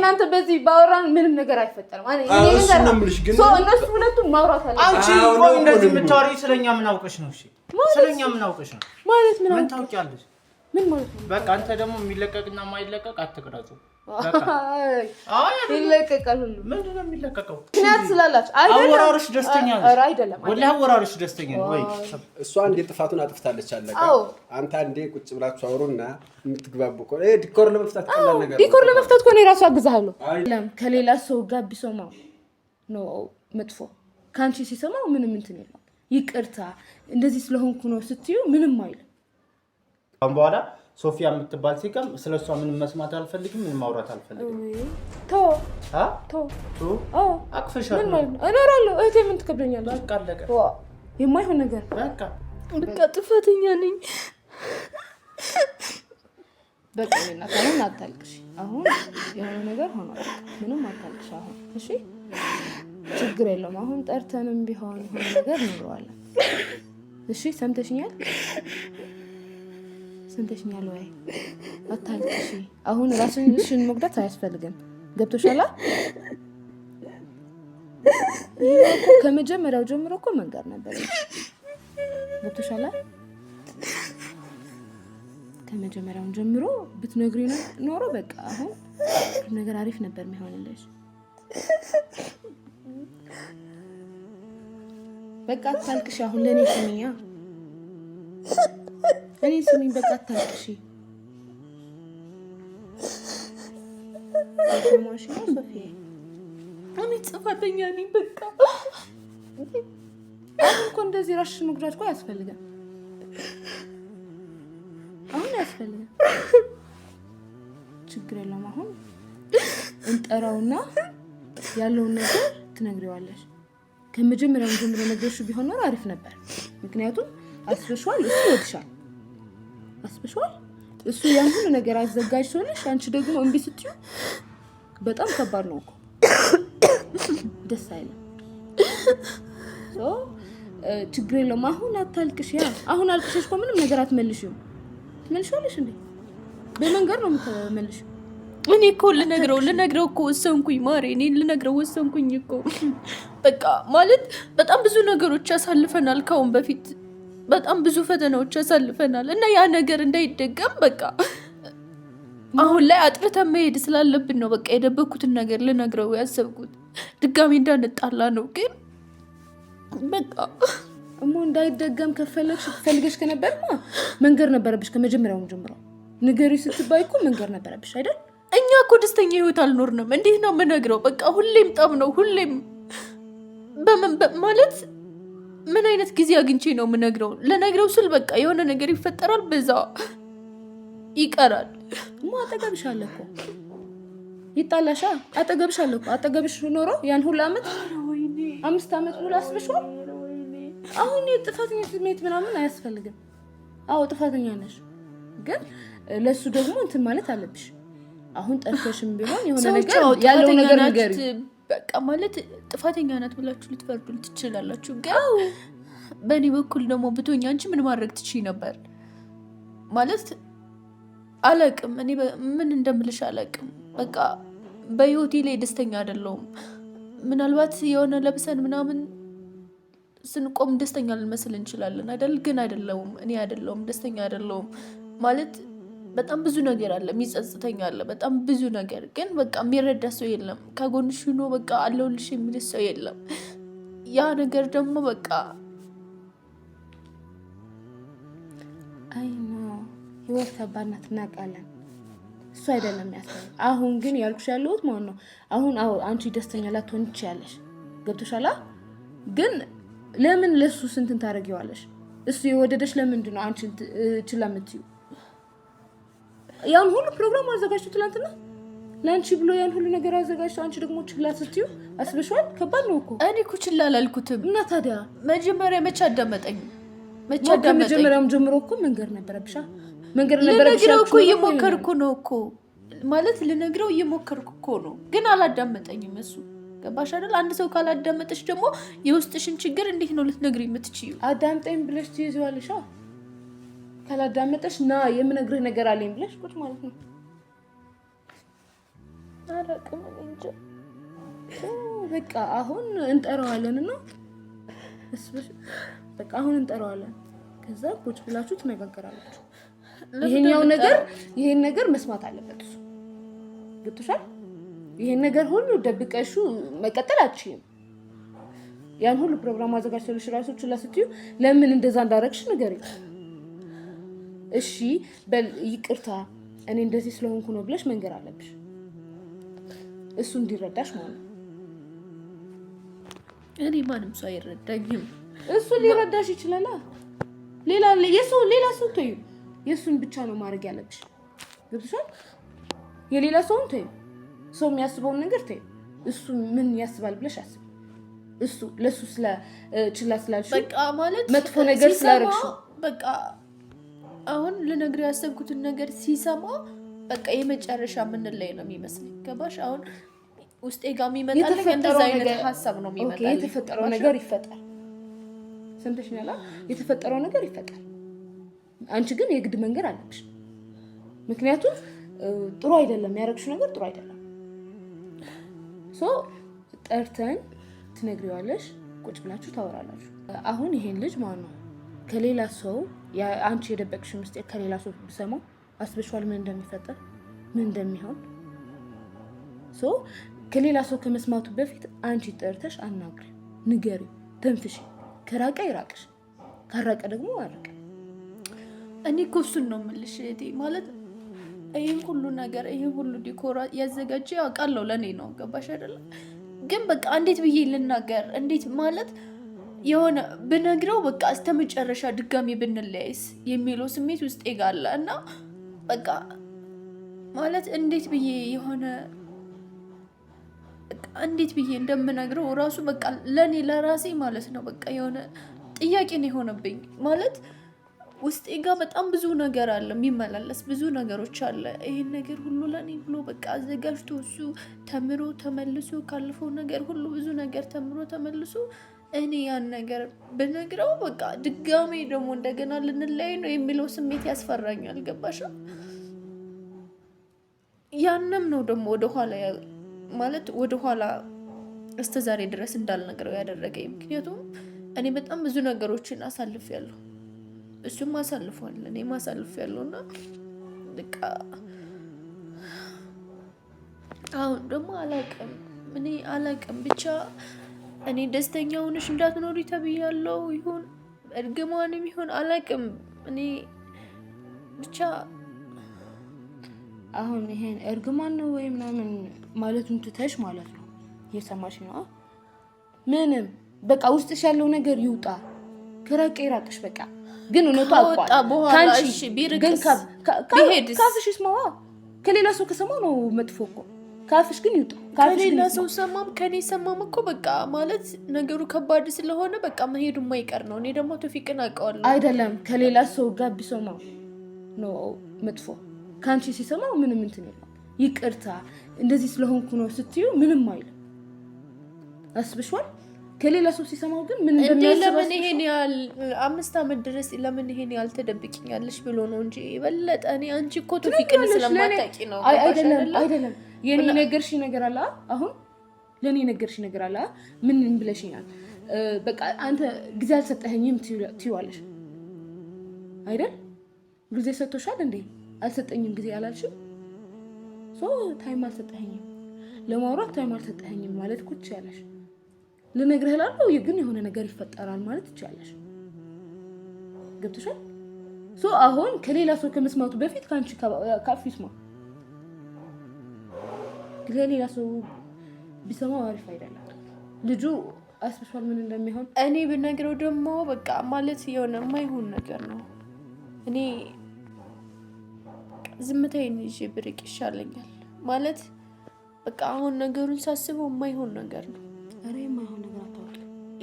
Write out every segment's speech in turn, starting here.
እናንተ በዚህ ባወራን ምንም ነገር አይፈጠርም እኔ እነሱ ሁለቱም ማውራት አለ አንቺ ቆይ እንደዚህ የምታወሪ ስለኛ ምን አውቀሽ ነው እሺ ስለኛ ምን አውቀሽ ነው ማለት ምን ታውቂያለሽ ምን ማለት ነው በቃ አንተ ደግሞ የሚለቀቅና የማይለቀቅ አትቀራጩ አይ ይለቀቃል ምንድነው የሚለቀቀው ምክንያት ስላላችሁ አይደለም አወራርሽ ደስተኛ ነው ኧረ አይደለም ወላሂ አወራርሽ ደስተኛ ነው ወይ እሷ አንዴ ጥፋቱን አጥፍታለች አለቀ አንተ አንዴ ቁጭ ብላችሁ አውሩና የምትግባቡ እኮ ዲኮር ለመፍታት ቀላል ነገር ዲኮር ለመፍታት እኮ ነው ራሱ አግዛለሁ አይደለም ከሌላ ሰው ጋር ቢሰማው ነው መጥፎ ካንቺ ሲሰማው ምንም እንትን የለም ይቅርታ እንደዚህ ስለሆንኩ ነው ስትዩ ምንም አይልም በኋላ ሶፊያ የምትባል ሲቀም ስለሷ ምንም መስማት አልፈልግም ምንም ማውራት አልፈልግም ቶ አቅፈሻል እኖራለሁ እህቴ ምን ትከብደኛለህ በቃ አለቀ የማይሆን ነገር በቃ ጥፋተኛ ነኝ በቃ እናታለን አታልቅሽ አሁን የሆነ ነገር ሆኗል ምንም አታልቅሽ አሁን እሺ ችግር የለም አሁን ጠርተንም ቢሆን የሆነ ነገር እንኖራለን እሺ ሰምተሽኛል ወይ አታልቅሽ አሁን ራስሽን መጉዳት አያስፈልግም ገብቶሻል ከመጀመሪያው ጀምሮ እኮ መንገር ነበር ገብቶሻል ከመጀመሪያው ጀምሮ ብትነግሪ ኖሮ በቃ አሁን ነገር አሪፍ ነበር የሚሆንልሽ በቃ አታልቅሽ አሁን ለኔ ስሚኛ እኔ ስሚኝ በቃ አታልቅሽ ማሽ ነው ሶፊያ እኔ ጥፋተኛ ነኝ በቃ አሁን እኮ እንደዚህ ራስሽን መጉዳት እኮ አያስፈልግም አሁን ያስፈልጋል ችግር የለም አሁን እንጠራውና ያለውን ነገር ትነግሪዋለሽ ከመጀመሪያው ጀምሮ ነገርሽ ቢሆን ነው አሪፍ ነበር ምክንያቱም አስበሽዋል እሱ ወድሻል አስበሽዋል እሱ ያን ሁሉ ነገር አዘጋጅቶልሽ አንቺ ደግሞ እንቢ ስትዩ በጣም ከባድ ነው እኮ ደስ አይልም ችግር የለም አሁን አታልቅሽ አሁን አልቅሽሽ እኮ ምንም ነገር አትመልሺው ትመልሺዋለሽ እንዴ በመንገር ነው የምትመልሺው እኔ እኮ ልነግረው እኮ ወሰንኩኝ ማሬ እኔ ልነግረው ወሰንኩኝ እኮ በቃ ማለት በጣም ብዙ ነገሮች ያሳልፈናል ካሁን በፊት በጣም ብዙ ፈተናዎች ያሳልፈናል እና ያ ነገር እንዳይደገም በቃ አሁን ላይ አጥርተን መሄድ ስላለብን ነው በቃ የደበኩትን ነገር ልነግረው ያሰብኩት ድጋሚ እንዳንጣላ ነው ግን በቃ እንዳይደገም ከፈልገሽ ከነበርማ መንገር ነበረብሽ ከመጀመሪያው ጀምሮ ንገሪ ስትባይ እኮ መንገር ነበረብሽ አይደል እኛ እኮ ደስተኛ ህይወት አልኖርንም እንዴት ነው የምነግረው በቃ ሁሌም ጠብ ነው ሁሌም ማለት ምን አይነት ጊዜ አግኝቼ ነው የምነግረው ለነግረው ስል በቃ የሆነ ነገር ይፈጠራል በዛ ይቀራል አጠገብሽ አለ እኮ ይጣላሻ አጠገብሽ አለ እኮ አጠገብሽ ኖሮ ያን ሁሉ አመት 5 አመት ሙሉ አስበሽው አሁን የጥፋተኛ ስሜት ምናምን አያስፈልግም አዎ ጥፋተኛ ነሽ ግን ለሱ ደግሞ እንትን ማለት አለብሽ አሁን ጠርተሽም ቢሆን የሆነ ነገር ያለው ነገር ነገር በቃ ማለት ጥፋተኛ ናት ብላችሁ ልትፈርዱ ትችላላችሁ ግን በእኔ በኩል ደግሞ ብትሆኛ አንቺ ምን ማድረግ ትችይ ነበር ማለት አላቅም እኔ ምን እንደምልሽ አላቅም በቃ በህይወቴ ላይ ደስተኛ አይደለሁም ምናልባት የሆነ ለብሰን ምናምን ስንቆም ደስተኛ ልንመስል እንችላለን አይደል ግን አይደለሁም እኔ አይደለሁም ደስተኛ አይደለሁም ማለት በጣም ብዙ ነገር አለ የሚጸጽተኛ አለ በጣም ብዙ ነገር ግን በቃ የሚረዳ ሰው የለም ከጎንሽ ሆኖ በቃ አለውልሽ የሚል ሰው የለም ያ ነገር ደግሞ በቃ አይና ህይወት ከባድናት እናውቃለን እሱ አይደለም ያስፈልግ አሁን ግን ያልኩሽ ያለሁት ማለት ነው አሁን አንቺ ደስተኛ ላትሆን ትችያለሽ ገብቶሻል ግን ለምን ለሱ ስንትን ታረጊዋለሽ እሱ የወደደሽ ለምንድን ነው አንቺ ችላምትዩ ያን ሁሉ ፕሮግራም አዘጋጅቶ ትላንትና ላንቺ ብሎ ያን ሁሉ ነገር አዘጋጅቶ አንቺ ደግሞ ችላ ስትዩ አስበሽዋል ከባድ ነው እኮ እኔ እኮ ችላ አላልኩትም እና ታዲያ መጀመሪያ መቼ አዳመጠኝ መጀመሪያም ጀምሮ እኮ መንገር ነበረብሽ ልነግረው እኮ እየሞከርኩ ነው እኮ ማለት ልነግረው እየሞከርኩ እኮ ነው ግን አላዳመጠኝም እሱ ገባሽ አይደል አንድ ሰው ካላዳመጠሽ ደግሞ የውስጥሽን ችግር እንዴት ነው ልትነግሪ የምትችይው አዳምጠኝ ብለሽ ትይዘዋለሽ ካላዳመጠሽ ና የምነግርህ ነገር አለኝ ብለሽ ቁጭ ማለት ነው አላውቅም እንጂ በቃ አሁን እንጠራዋለን እና በቃ አሁን እንጠራዋለን። ከዛ ቁጭ ብላችሁ ትነጋገራላችሁ። ይሄን ነገር መስማት አለበት እሱ። ገብቶሻል? ይሄን ነገር ሁሉ ደብቀሹ መቀጠል አትችይም። ያን ሁሉ ፕሮግራም አዘጋጅተልሽ ራሶች ላስትዩ ለምን እንደዛ እንዳረግሽ ንገሪኝ። እሺ በል ይቅርታ እኔ እንደዚህ ስለሆንኩ ነው ብለሽ መንገር አለብሽ። እሱ እንዲረዳሽ ማለት ነው። እኔ ማንም ሰው አይረዳኝም። እሱ ሊረዳሽ ይችላል። ሌላ ሰው ተይው። የእሱን ብቻ ነው ማድረግ ያለብሽ። ገብቶሻል? የሌላ ሰውን ተይው። ሰው የሚያስበውን ነገር ተይው። እሱ ምን ያስባል ብለሽ አስቢ። እሱ ለሱ ችላ ስላልሽ በቃ ማለት መጥፎ ነገር ስላረግሽ በቃ አሁን ልነግርህ ያሰብኩትን ነገር ሲሰማ በቃ የመጨረሻ ምን ላይ ነው የሚመስለኝ። ገባሽ? አሁን ውስጤ ጋር የሚመጣልኝ እንደዛ አይነት ሀሳብ ነው የሚመጣልኝ። የተፈጠረው ነገር ይፈጠራል። ሰምተሽኛል? የተፈጠረው ነገር ይፈጠራል። አንቺ ግን የግድ መንገር አለብሽ። ምክንያቱም ጥሩ አይደለም ያረግሽው ነገር ጥሩ አይደለም። ጠርተን ትነግሪዋለሽ። ቁጭ ብላችሁ ታወራላችሁ። አሁን ይሄን ልጅ ማን ነው ከሌላ ሰው አንቺ የደበቅሽ ምስጢር ከሌላ ሰው ብሰማው አስበሽዋል ምን እንደሚፈጠር ምን እንደሚሆን? ከሌላ ሰው ከመስማቱ በፊት አንቺ ጠርተሽ አናግሪ፣ ንገሪ፣ ተንፍሺ። ከራቀ ይራቅሽ፣ ካራቀ ደግሞ አራቀ። እኔ እኮ እሱን ነው የምልሽ እህቴ። ማለት ይሄን ሁሉ ነገር ይሄን ሁሉ ዲኮራ ያዘጋጀ አውቃለሁ ለኔ ነው። ገባሽ አይደለም? ግን በቃ እንዴት ብዬ ልናገር? እንዴት ማለት የሆነ ብነግረው በቃ እስከመጨረሻ ድጋሚ ብንለያይስ የሚለው ስሜት ውስጥ ይጋለ እና በቃ ማለት እንዴት ብዬ የሆነ እንዴት ብዬ እንደምነግረው ራሱ በቃ ለኔ ለራሴ ማለት ነው በቃ የሆነ ጥያቄ ነው የሆነብኝ። ማለት ውስጤ ጋር በጣም ብዙ ነገር አለ፣ የሚመላለስ ብዙ ነገሮች አለ። ይሄን ነገር ሁሉ ለኔ ብሎ በቃ አዘጋጅቶ እሱ ተምሮ ተመልሶ ካለፈው ነገር ሁሉ ብዙ ነገር ተምሮ ተመልሶ እኔ ያን ነገር ብነግረው በቃ ድጋሜ ደግሞ እንደገና ልንለያይ ነው የሚለው ስሜት ያስፈራኛል። ገባሽ? ያንም ነው ደግሞ ወደኋላ እስከዛሬ ድረስ እንዳልነግረው ያደረገኝ። ምክንያቱም እኔ በጣም ብዙ ነገሮችን አሳልፌያለሁ፣ እሱም አሳልፏል፣ እኔም አሳልፌያለሁ እና በቃ አሁን ደግሞ አላውቅም ብቻ እኔ ደስተኛ ሆነሽ እንዳትኖሪ ተብያለሁ። ይሁን እርግማንም ይሁን አላውቅም። እኔ ብቻ አሁን ይሄን እርግማን ነው ወይ ምናምን ማለቱን ትተሽ ማለት ነው እየሰማሽ ነው? ምንም በቃ ውስጥሽ ያለው ነገር ይውጣ፣ ከራቀ ይራቅሽ። በቃ ግን እውነቱ አውጣ በኋላ እሺ ቢርቅስ ቢሄድስ ካፍሽ ይስማዋ። ከሌላ ሰው ከሰማው ነው መጥፎ እኮ። ካፍሽ ግን ይውጣ። ከሌላ ሰው ሰማም ከኔ ሰማም እኮ በቃ ማለት ነገሩ ከባድ ስለሆነ በቃ መሄዱ የማይቀር ነው። እኔ ደግሞ ቶፊቅን አውቀዋለሁ። አይደለም ከሌላ ሰው ጋር ቢሰማው ነው መጥፎ። ካንቺ ሲሰማው ምንም እንትን የለም። ይቅርታ እንደዚህ ስለሆንኩ ነው ስትዩ ምንም አይልም። አስብሽዋል? ከሌላ ሰው ሲሰማው ግን ምን እንደሚያስብ ለምን ይሄን ያህል 5 ዓመት ድረስ ለምን ይሄን ያህል ተደብቂኛለሽ ብሎ ነው እንጂ በለጠ እኔ አንቺ እኮ ቶፊቅን ስለማታውቂ ነው። አይደለም የኔ ነገርሽ ነገር አለ። አሁን ለኔ ነገርሽ ነገር አለ። ምን ብለሽኛል? በቃ አንተ ጊዜ አልሰጠኸኝም ትይዋለሽ አይደል? ጊዜ ሰጥቶሻል እንዴ? አልሰጠኝም ጊዜ አላልሽም? ታይም አልሰጠኸኝም፣ ለማውራት ታይም አልሰጠኸኝም ማለት እኮ ትችያለሽ። ልነግርህ እላለሁ ግን የሆነ ነገር ይፈጠራል ማለት ትችያለሽ። ገብቶሻል? አሁን ከሌላ ሰው ከመስማቱ በፊት ካንቺ ካፍ ይስማ። ከሌላ ሰው ቢሰማው አሪፍ አይደለም። ልጁ አስበሽዋል ምን እንደሚሆን? እኔ ብነግረው ደግሞ በቃ ማለት የሆነ የማይሆን ነገር ነው። እኔ ዝምታዬን ይዤ ብርቅ ይሻለኛል። ማለት በቃ አሁን ነገሩን ሳስበው የማይሆን ነገር ነው። አሬ የማይሆን ነገር አታውቂ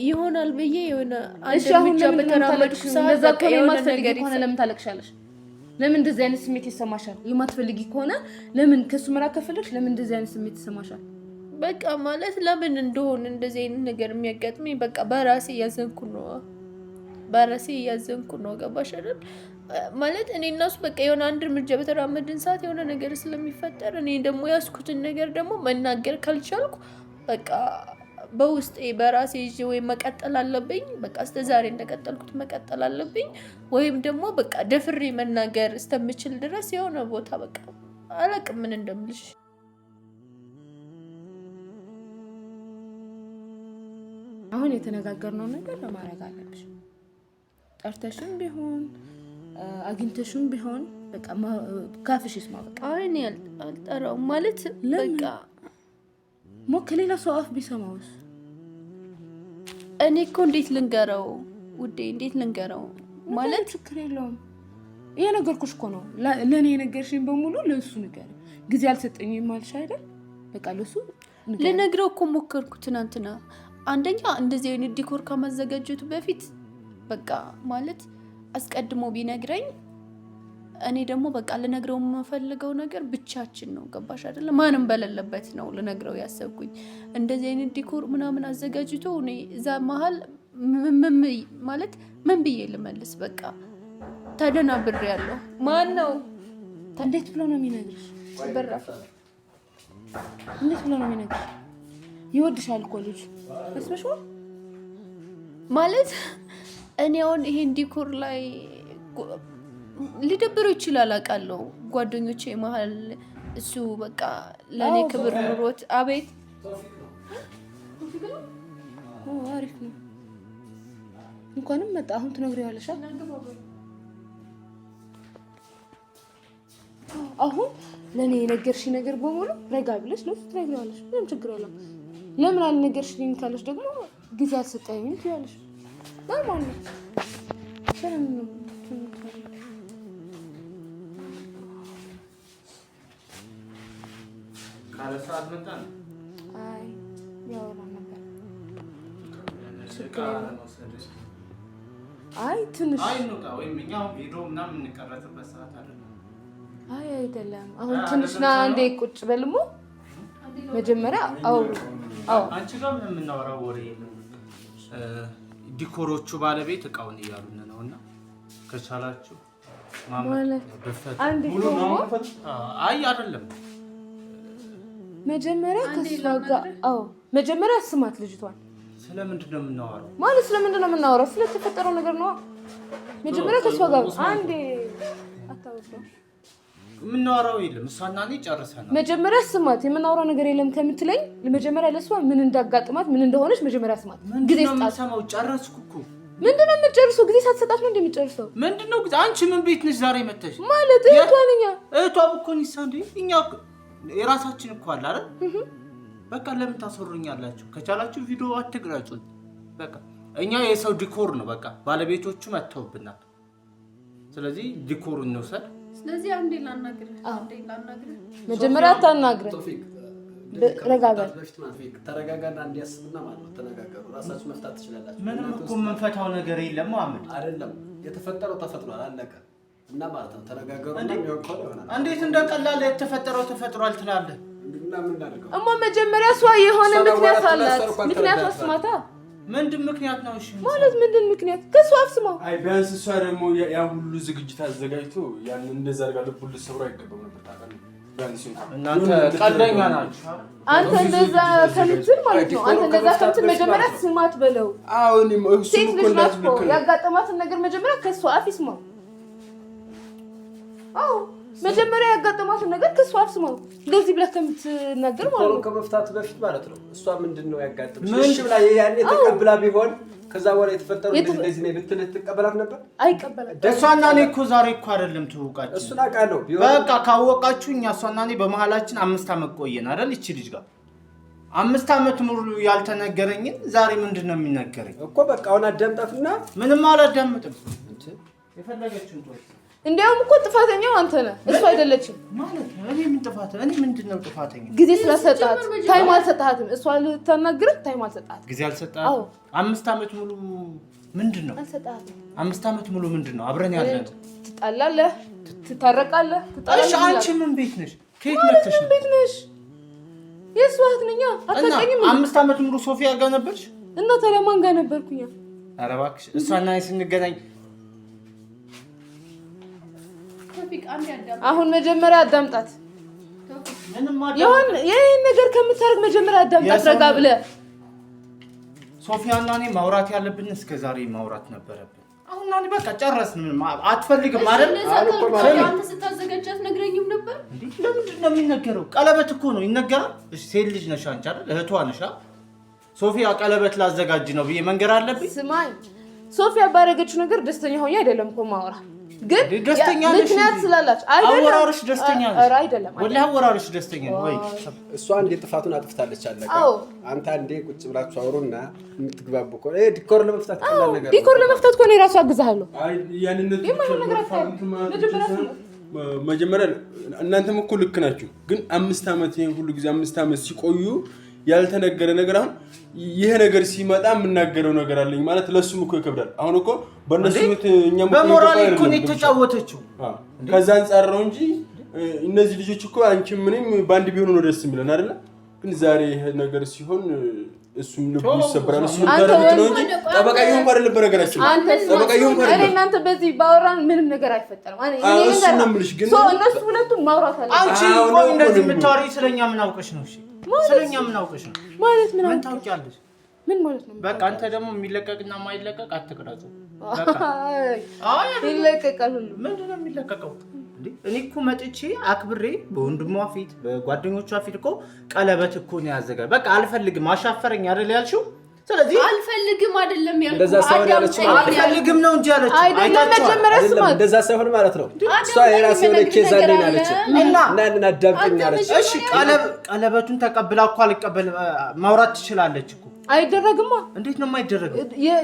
ይሆናል ብዬ የሆነ አንድ እርምጃ በተራመድኩ ሰዓት በቃ የሆነ ነገር ይሆናል። ለምን ታለቅሻለሽ? ለምን እንደዚህ አይነት ስሜት ይሰማሻል? የማትፈልጊ ከሆነ ለምን ከሱ መራቅ ከፈለግሽ ለምን እንደዚህ አይነት ስሜት ይሰማሻል? በቃ ማለት ለምን እንደሆነ እንደዚህ አይነት ነገር የሚያጋጥመኝ በቃ በራሴ ያዘንኩ ነው። በራሴ እያዘንኩ ነው። ገባሽ አይደል? ማለት እኔ እና እሱ በቃ የሆነ አንድ እርምጃ በተራመድን ሰዓት የሆነ ነገር ስለሚፈጠር እኔ ደግሞ ያስኩትን ነገር ደግሞ መናገር ካልቻልኩ በቃ በውስጤ በራሴ ይዤ ወይ መቀጠል አለብኝ። በቃ እስከ ዛሬ እንደቀጠልኩት መቀጠል አለብኝ፣ ወይም ደግሞ በቃ ደፍሬ መናገር እስከምችል ድረስ የሆነ ቦታ በቃ አላቅም ምን እንደምልሽ። አሁን የተነጋገርነው ነገር ለማድረግ አለብሽ። ጠርተሽም ቢሆን አግኝተሽም ቢሆን በቃ ካፍሽ ይስማ። በቃ እኔ አልጠራውም ማለት በቃ ከሌላ ሰው አፍ ቢሰማውስ? እኔ እኮ እንዴት ልንገረው ውዴ፣ እንዴት ልንገረው ማለት ችግር የለውም። የነገርኩሽ እኮ ነው። ለእኔ የነገርሽኝ በሙሉ ለእሱ ንገር። ጊዜ አልሰጠኝም አልሽ አይደል? በቃ ለእሱ ልነግረው እኮ ሞከርኩ ትናንትና። አንደኛ እንደዚህ አይነት ዲኮር ከማዘጋጀቱ በፊት በቃ ማለት አስቀድሞ ቢነግረኝ እኔ ደግሞ በቃ ልነግረው የምፈልገው ነገር ብቻችን ነው። ገባሽ አይደለ? ማንም በሌለበት ነው ልነግረው ያሰብኩኝ። እንደዚህ አይነት ዲኮር ምናምን አዘጋጅቶ እኔ እዛ መሀል ማለት ምን ብዬ ልመልስ? በቃ ተደናብሬያለሁ። ማን ነው? እንዴት ብሎ ነው የሚነግርሽ? በራፍ እንዴት ብሎ ነው የሚነግርሽ? ይወድሻል እኮ ልጅ መስመሽው ማለት እኔ አሁን ይሄን ዲኮር ላይ ሊደብረው ይችላል አውቃለሁ። ጓደኞቼ መሀል እሱ በቃ ለእኔ ክብር ኑሮት አቤት አሪፍ ነው። እንኳንም መጣ። አሁን ትነግሪዋለሽ። አሁን ለእኔ የነገርሽኝ ነገር በሙሉ ረጋ ብለሽ ለሱ ትነግሪዋለሽ። ምንም ችግር የለም። ለምን አልነገርሽኝም ካለሽ ደግሞ ጊዜ አልሰጠኝም ትያለሽ። ለማን ነው ካለ ሰዓት መጣ ነው? አይ ያወራ ነበር። አይ ትንሽ አይ ነው ቃ ወይም እኛ ቪዲዮ ምናምን እንቀረጽበት ሰዓት አለ። አይ አይደለም። አሁን ትንሽ ና አንዴ ቁጭ በልሞ መጀመሪያ አውሩ። አንቺ ጋር ምን የምናወራው ወሬ የለም። ዲኮሮቹ ባለቤት እቃውን እያሉን ነውና ከቻላችሁ ማለት አንዴ አይ አይደለም መጀመሪያ ከሷ ጋር መጀመሪያ ስማት ልጅቷን። ስለምንድን ነው የምናወራው? ማለት ስለምንድን ነው የምናወራው? ስለተፈጠረው ነገር ነው። መጀመሪያ ከሷ ጋር አንዴ አታውቀው የምናወራው የለም። እሷና እኔ ጨርሰናል። መጀመሪያ ስማት። የምናወራው ነገር የለም ከምትለኝ መጀመሪያ ለሷ ምን እንዳጋጥማት ምን እንደሆነች መጀመሪያ ስማት። ጊዜ ስጣት። ጨረስኩ እኮ። ምንድን ነው የምትጨርሰው? ጊዜ ሳትሰጣት ነው እንደምትጨርሰው? ምንድን ነው አንቺ ምን ቤት ነሽ ዛሬ መተሽ? ማለት እህቷ ነኝ። እህቷ እኮ ነሽ እንዴ? እኛ የራሳችን እኮ አለ አይደል? በቃ ለምን ታሰሩኛላችሁ? ከቻላችሁ ቪዲዮ አትቅረጹት። በቃ እኛ የሰው ዲኮር ነው። በቃ ባለቤቶቹ መተውብናል። ስለዚህ ዲኮሩ እንውሰድ። ስለዚህ አንዴ ላናግር። መጀመሪያ አታናግረን። ረጋ በል። ተረጋጋና እንዲያስብና ማለት ነው። ተነጋገሩ። ራሳችሁ መፍታት ትችላላችሁ። ምንም እኮ የምንፈታው ነገር የለም። መሐመድ አይደለም የተፈጠረው ተፈጥሯል፣ አለቀ እና ማለት ነው። ተነጋገሩና የሚወቀው ይሆናል። እንዴት እንደቀላል የተፈጠረው ተፈጥሯል ትላለህ? እማ መጀመሪያ እሷ የሆነ ምክንያት አላት። ምክንያት አስማታ። ምንድን ምክንያት ነው? እሺ ማለት ምንድን ምክንያት? ከሷ አፍስማ። አይ ቢያንስ እሷ ደግሞ ያ ሁሉ ዝግጅት አዘጋጅቶ ያን እንደዛ አድርጋ ልቡን ልትሰብሮ አይገባም ነበር። ታውቃለህ፣ ቢያንስ እናንተ ቀልደኛ ናችሁ። አንተ እንደዛ ከምትል ማለት ነው። አንተ እንደዛ ከምትል መጀመሪያ ስማት በለው። አዎ እኔ ሴት ልጅ ናት እኮ። ያጋጠማትን ነገር መጀመሪያ ከሷ አፍ ይስማ። አዎ መጀመሪያ ያጋጠማትን ነገር ከሷ አፍ ስማ። እንደዚህ ብለህ ከምትናገር ማለት ነው። ከመፍታት በፊት ማለት ነው። እሷ ምንድነው ያጋጠመሽ? እሺ ብላ ያኔ ተቀብላ ቢሆን ከዛ በኋላ የተፈጠረው እንደዚህ ነው ብትል ትቀበላት ነበር? አይቀበላት። እሷና እኔ እኮ ዛሬ እኮ አይደለም ትውቃችሁ። እሱን አውቃለሁ። በቃ ካወቃችሁ እኛ እሷና እኔ በመሀላችን 5 ዓመት ቆየን አይደል? እቺ ልጅ ጋር 5 ዓመት ሙሉ ያልተነገረኝን ዛሬ ምንድነው የሚነገረኝ እኮ? በቃ አሁን አዳምጣትና ምንም አላዳምጥም። የፈለገችውን ትወይ። እንዲያውም እኮ ጥፋተኛው አንተ ነህ፣ እሱ አይደለችም ማለት ነው። እኔ ምን ጥፋት? እኔ ምንድነው ጥፋተኛ? ጊዜ ስለሰጣት ታይም አልሰጣትም። እሷ ልታናግርህ ታይም አልሰጣትም። ጊዜ አልሰጣትም። 5 ዓመት ሙሉ ምንድነው? አልሰጣትም። 5 ዓመት ሙሉ ምንድነው አብረን ያለን? ትጣላለህ፣ ትታረቃለህ፣ እሺ አንቺ ምን ቤት ነሽ? ከየት መጥተሽ ነው? ቤት ነሽ? የእሷ እህት ነኝ። አታውቀኝም? 5 ዓመት ሙሉ ሶፊያ ጋር ነበርሽ? እና ታዲያ ማን ጋር ነበርኩኝ? ኧረ እባክሽ እሷና እኔ ስንገናኝ አሁን መጀመሪያ አዳምጣት። ይሄን ነገር ከምታደርግ መጀመሪያ አዳምጣት ረጋ ብለህ። ሶፊያና እኔ ማውራት ያለብን እስከ ዛሬ ማውራት ነበረብን። አሁን እኔ በቃ ጨረስን። አትፈልግም አይደል? አንተ ስታዘጋጃት ነግረኝም ነበር እንዴ? ለምንድን ነው የሚነገረው? ቀለበት እኮ ነው ይነገራል። እሺ ሴት ልጅ ነሽ አንቺ አይደል? እህቷ ነሽ። ሶፊያ ቀለበት ላዘጋጅ ነው ብዬ መንገር አለብኝ? ስማኝ፣ ሶፊያ ባረገችው ነገር ደስተኛ ሆኜ አይደለም እኮ ማውራ፣ ግን ምክንያት ስላላች አይደለም። አወራርሽ ደስተኛ ነሽ? ኧረ አይደለም። ወላሂ አወራርሽ ደስተኛ ነው ወይ? እሷ አንዴ ጥፋቱን አጥፍታለች አለቀ። አንተ አንዴ ቁጭ ብላችሁ አውሩና የምትግባቡ እኮ ዲኮር ለመፍታት ቀላል ነገር ነው። ዲኮር ለመፍታት እኮ ነው ራሱ አግዛለሁ። አይ ያንነት መጀመሪያ እናንተም እኮ ልክ ናችሁ፣ ግን 5 ዓመት ይሄን ሁሉ ጊዜ 5 ዓመት ሲቆዩ ያልተነገረ ነገር አሁን ይሄ ነገር ሲመጣ የምናገረው ነገር አለኝ ማለት ለሱም እኮ ይከብዳል። አሁን እኮ በእነሱ እኛም በሞራል እኮ ነው የተጫወተችው። ከዛ አንፃር ነው እንጂ እነዚህ ልጆች እኮ አንቺ ምንም ባንድ ቢሆኑ ነው ደስ የሚለን አይደለ? ግን ዛሬ ይሄ ነገር ሲሆን እሱም ልቡ ይሰበራል። እሱም ተረድቶ ነው እንጂ ጠበቃ ይሁን አይደለም። በነገራችን ጠበቃ ይሁን አይደለም። እኔ እናንተ በዚህ ባወራን ምንም ነገር አይፈጠርም። እሱ ነው የምልሽ። ግን እነሱ ሁለቱም ማውራት አለ። አንቺ ቆይ እንደዚህ የምታወሪ ስለኛ ምን አውቀሽ ነው? እሺ ስለኛ ምን አውቀሽ ነው? ማለት ምን ታውቂያለሽ? ምን ማለት ነው? በቃ አንተ ደግሞ የሚለቀቅና የማይለቀቅ አትቅረጹ። በቃ አይ ይለቀቃል ሁሉ። ምንድን ነው የሚለቀቀው? እኔ እኮ መጥቼ አክብሬ በወንድሟ ፊት በጓደኞቿ ፊት እኮ ቀለበት እኮ ነው ያዘጋጀው። በቃ አልፈልግም አሻፈረኝ አይደል ያልሽው? ስለዚህ አልፈልግም አይደለም ያልኩት። እንደዛ ሳይሆን ያለችው አልፈልግም ነው እንጂ ያለችው አይደለም። መጀመሪያ ስማ፣ እንደዛ ሳይሆን ማለት ነው እሷ የራሴ የሆነ ኬዝ አለኝ አለችው እና አዳምጠኝ አለች። እሺ ቀለበቱን ተቀብላ እኮ አልቀበል ማውራት ትችላለች እኮ። አይደረግማ። እንዴት ነው የማይደረገው?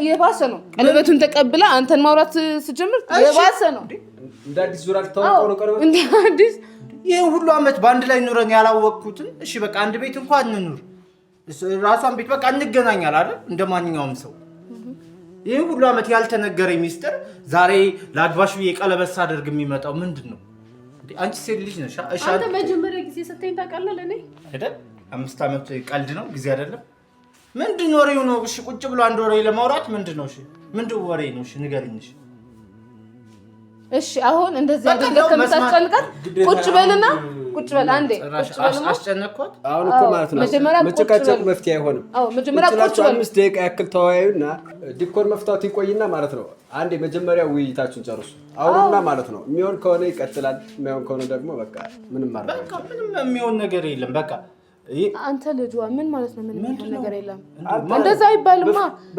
የባሰ ነው። ቀለበቱን ተቀብላ አንተን ማውራት ስጀምር የባሰ ነው። እንደ አዲስ ዙራ ተዋውቀው ነው ቀለበት እንደ አዲስ ይሄን ሁሉ አመት ባንድ ላይ ኑረን ያላወቅኩትን እሺ በቃ አንድ ቤት እንኳን እንኑር ራሷን ቤት በቃ እንገናኛለን አይደል እንደማንኛውም ሰው። ይሄን ሁሉ አመት ያልተነገረኝ ሚስጥር ዛሬ ላግባሽ ብዬ ቀለበት ሳደርግ የሚመጣው ምንድነው? አንቺ ሴት ልጅ ነሽ። እሺ አንተ መጀመሪያ ጊዜ ሰተኝ ታውቃለህ ለኔ አይደል? 5 አመት ቀልድ ነው ጊዜ አይደለም። ምንድነው ወሬው ነው? እሺ ቁጭ ብሎ አንድ ወሬ ለማውራት ምንድነው? እሺ ምንድነው ወሬ ነው? እሺ ንገሪኝ። እሺ አሁን እንደዚህ አድርገህ ከምታስጨንቃት ቁጭ በልና ቁጭ በል አንዴ ቁጭ በልና አስጨነቅኳት። አሁን እኮ ማለት ነው መጨቃጨቅ መፍትሄ አይሆንም። አዎ መጀመሪያ ቁጭ በል 5 ደቂቃ ያክል ተወያዩና ዲኮር መፍታቱ ይቆይና ማለት ነው አንዴ መጀመሪያ ውይይታችሁን ጨርሱ አውሩና ማለት ነው። የሚሆን ከሆነ ይቀጥላል፣ የማይሆን ከሆነ ደግሞ በቃ ምንም ማለት በቃ ምንም የሚሆን ነገር የለም። በቃ አንተ ልጅ ምን ማለት ነው? ምንም ነገር የለም። እንደዛ አይባልማ።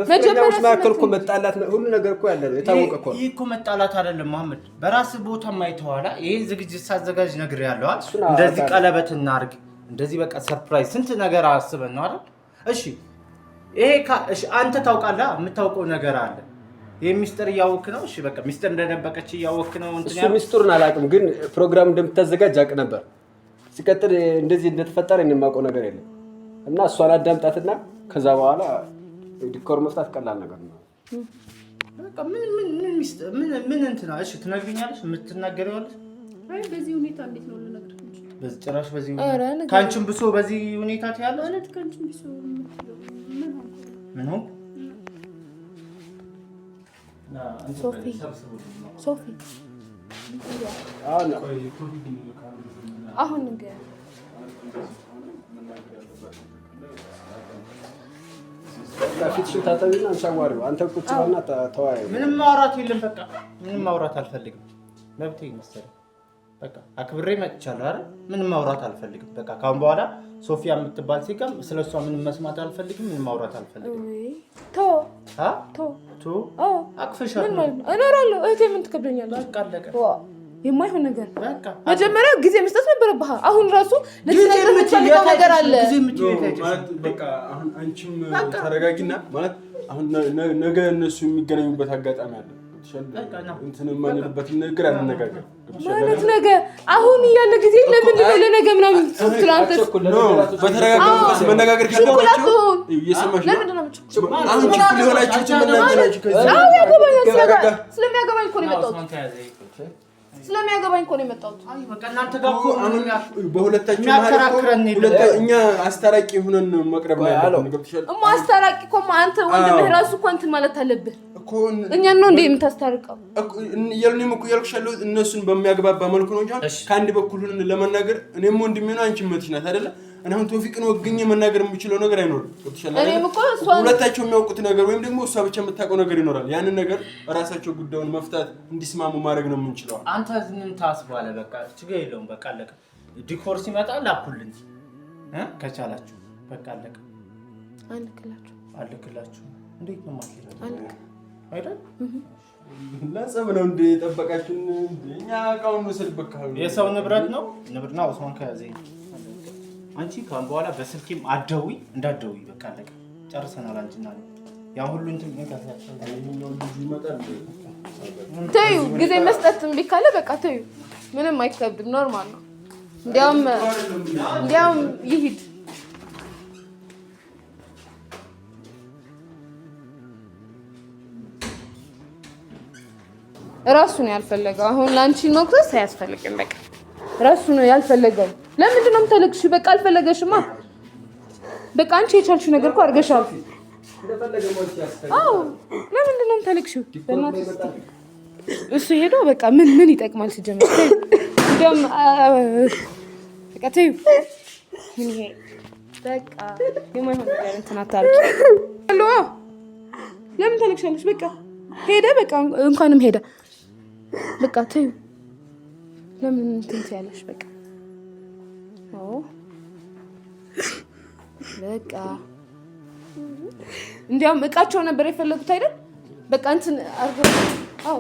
መጀመሪያ ማከል እኮ መጣላት ሁሉ ነገር እኮ ያለ ነው የታወቀ እኮ ነው። ይሄ እኮ መጣላት አይደለም መሐመድ። በራስ ቦታ ማይተዋላ ይሄን ዝግጅት ሳዘጋጅ ነግሬያለሁ አይደል? እንደዚህ ቀለበት እናርግ፣ እንደዚህ በቃ ሰርፕራይዝ ስንት ነገር አስበን ነው አይደል? እሺ ይሄ እሺ አንተ ታውቃለህ፣ የምታውቀው ነገር አለ። ይሄ ሚስጥር እያወክ ነው። እሺ በቃ ሚስጥር እንደደበቀች እያወክ ነው። እንትን እሱ ሚስጥሩን አላውቅም፣ ግን ፕሮግራም እንደምታዘጋጅ አውቅ ነበር። ሲቀጥል እንደዚህ እንደተፈጠረ የማውቀው ነገር የለም እና እሷን አዳምጣትና ከዛ በኋላ ዲኮር መፍታት ቀላል ነገር ነው። በቃ ምን እንትና እሺ ትነግሪኛለሽ? የምትናገሪዋለሽ? አይ በዚህ ሁኔታ እንዴት ነው ልነግርህ? በዚህ ጭራሽ በዚህ ካንቺም ብሶ በዚህ ሁኔታ ታያለሽ ማለት ካንቺም ብሶ ምን ሆነ? ሶፊ አሁን ነገር ፊትሽን ታጠቢና አንሻዋሪው አንተ ቁጭ ብለና ተወያዩ። ምንም ማውራት የለም። በቃ ምንም ማውራት አልፈልግም። መብቴ መሰለኝ። በቃ አክብሬ መጥቻለሁ አይደል? ምንም ማውራት አልፈልግም። በቃ ካሁን በኋላ ሶፊያ የምትባል ሲቀም ስለሷ ምንም መስማት አልፈልግም። ምንም ማውራት አልፈልግም። አቅፈሻለሁ እኖራለሁ። እህቴ ምን ትከብደኛለህ? በቃ አለቀ። የማይሆን ነገር መጀመሪያ ጊዜ መስጠት ነበረብህ። አሁን ራሱ ለተነገር የምትፈልገው ነገር አለ። በቃ አሁን አንቺም ተረጋጊና ማለት አሁን ነገ እነሱ የሚገናኙበት አጋጣሚ አለ። እንትን ማንልበት ነገር አንነጋገር ማለት ነገ አሁን ያለ ጊዜ ለምንድን ነው ለነገ ምናምን ትላንት በተረጋጋች መነጋገር ካለባችሁ እየሰማሽ ነው። አሁን ችግር ሊሆናችሁ ስለሚያገባኝ እኮ ነው የመጣሁት። ስለሚያገባኝ እኮ ነው የመጣሁት። አይ በቃ እናንተ ጋር እኮ አሁን በሁለታችሁ መሀል እኛ አስታራቂ ሆነን መቅረብ ነው ያለው። ገብቶሻል? አስታራቂ እኮ አንተ ወንድምህ ራሱ እኮ እንትን ማለት አለብህ እኮ። እኛን ነው እንዴ የምታስታርቀው? እያልኩኝ እኮ ያልኩሽ ያለሁት እነሱን በሚያግባባ መልኩ ነው እንጂ ከአንድ በኩል ሆነን ለመናገር እኔም ወንድሜ ነው አንቺም እህትሽ ናት አይደለ? እና አሁን ቶፊቅን ወግኜ መናገር የምችለው ነገር አይኖርም። ገብቶሻል? ሁለታቸው የሚያውቁት ነገር ወይም ደግሞ እሷ ብቻ የምታውቀው ነገር ይኖራል። ያንን ነገር ራሳቸው ጉዳዩን መፍታት እንዲስማሙ ማድረግ ነው የምንችለው። አንተ ምን ታስባለህ? በቃ ችግር የለውም። በቃ አለቀ። ዲኮር ሲመጣ ላኩልን ከቻላችሁ። በቃ አለቀ። አልክላችሁ እንዴት ነው ማለት አይደል? ለጸብ ነው እንደ ጠበቃችሁን። እኛ እቃውን ወሰድበት ካሉ የሰው ንብረት ነው ንብረትና ኡስማን ከያዘኝ አንቺ ካሁን በኋላ በስልኬም አትደውይ እንዳትደውይ። በቃ አለቀ። ጨርሰናል። አንቺና ያ ሁሉ እንትን ተዩ። ጊዜ መስጠት እምቢ ካለ በቃ ተዩ። ምንም አይከብድም። ኖርማል ነው። እንዲያውም ይሂድ። ራሱ ነው ያልፈለገው። አሁን ላንቺ መክሰስ አያስፈልግም። በቃ ራሱ ነው ያልፈለገው። ለምንድን ነው የምትለቅሺው? በቃ አልፈለገሽማ። በቃ አንቺ የቻልሽው ነገር እኮ አድርገሻል። አዎ ለምንድን ነው የምትለቅሺው? በእናትሽ እሱ ሄዶ በቃ ምን ይጠቅማል ሲጀምር? እንደውም በቃ ተይው። ይሄ በቃ የማይሆን ነገር እንትን አታርቂ። ለምን ትለቅሻለሽ? በቃ ሄደ። በቃ እንኳንም ሄደ። በቃ ተይው። ለምን እንትን ትያለሽ? በቃ በቃ እንዲያውም እቃቸው ነበር የፈለጉት አይደል? በቃ እንትን አርገው። አዎ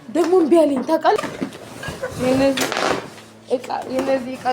ደግሞ እምቢ አለኝ ታውቃለህ። የነዚህ እቃ